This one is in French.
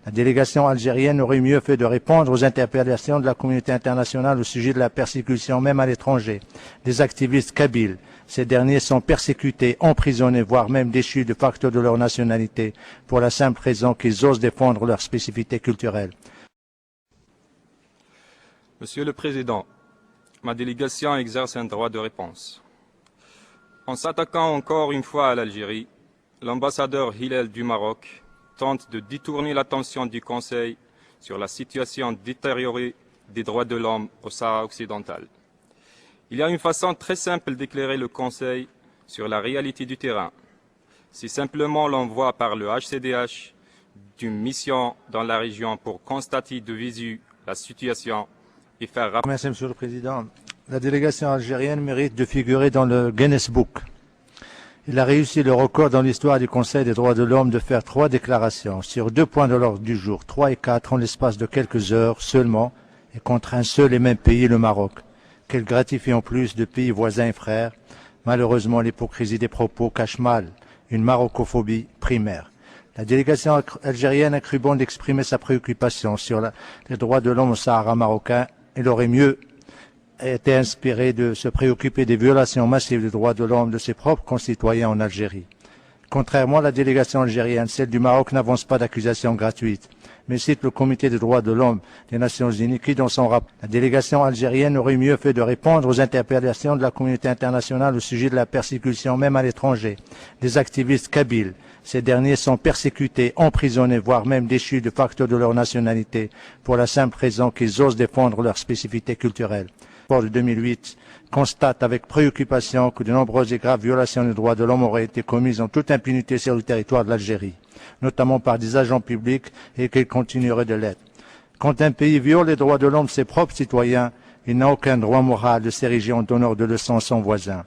La délégation algérienne aurait mieux fait de répondre aux interpellations de la communauté internationale au sujet de la persécution, même à l'étranger, des activistes kabyles. Ces derniers sont persécutés, emprisonnés, voire même déchus de facto de leur nationalité, pour la simple raison qu'ils osent défendre leur spécificité culturelle. Monsieur le Président, ma délégation exerce un droit de réponse. En s'attaquant encore une fois à l'Algérie, l'ambassadeur Hillel du Maroc tente de détourner l'attention du Conseil sur la situation détériorée des droits de l'homme au Sahara occidental. Il y a une façon très simple d'éclairer le Conseil sur la réalité du terrain. C'est simplement l'envoi par le HCDH d'une mission dans la région pour constater de visu la situation et faire rapport. Merci, Monsieur le Président. La délégation algérienne mérite de figurer dans le Guinness Book. Il a réussi le record dans l'histoire du Conseil des droits de l'homme de faire 3 déclarations sur 2 points de l'ordre du jour, 3 et 4 en l'espace de quelques heures seulement, et contre un seul et même pays, le Maroc. Quel gratifiant plus de pays voisins et frères. Malheureusement, l'hypocrisie des propos cache mal une marocophobie primaire. La délégation algérienne a cru bon d'exprimer sa préoccupation sur les droits de l'homme au Sahara marocain. Elle aurait mieux été inspirée de se préoccuper des violations massives des droits de l'homme de ses propres concitoyens en Algérie. Contrairement à la délégation algérienne, celle du Maroc n'avance pas d'accusations gratuites, mais cite le Comité des droits de l'homme des Nations Unies qui, dans son rapport, la délégation algérienne aurait mieux fait de répondre aux interpellations de la communauté internationale au sujet de la persécution, même à l'étranger, des activistes kabyles. Ces derniers sont persécutés, emprisonnés, voire même déchus de facto de leur nationalité, pour la simple raison qu'ils osent défendre leur spécificité culturelle. Le rapport de 2008 constate avec préoccupation que de nombreuses et graves violations des droits de l'homme auraient été commises en toute impunité sur le territoire de l'Algérie, notamment par des agents publics, et qu'elles continueraient de l'être. Quand un pays viole les droits de l'homme de ses propres citoyens, il n'a aucun droit moral de s'ériger en donneur de leçons à son voisin.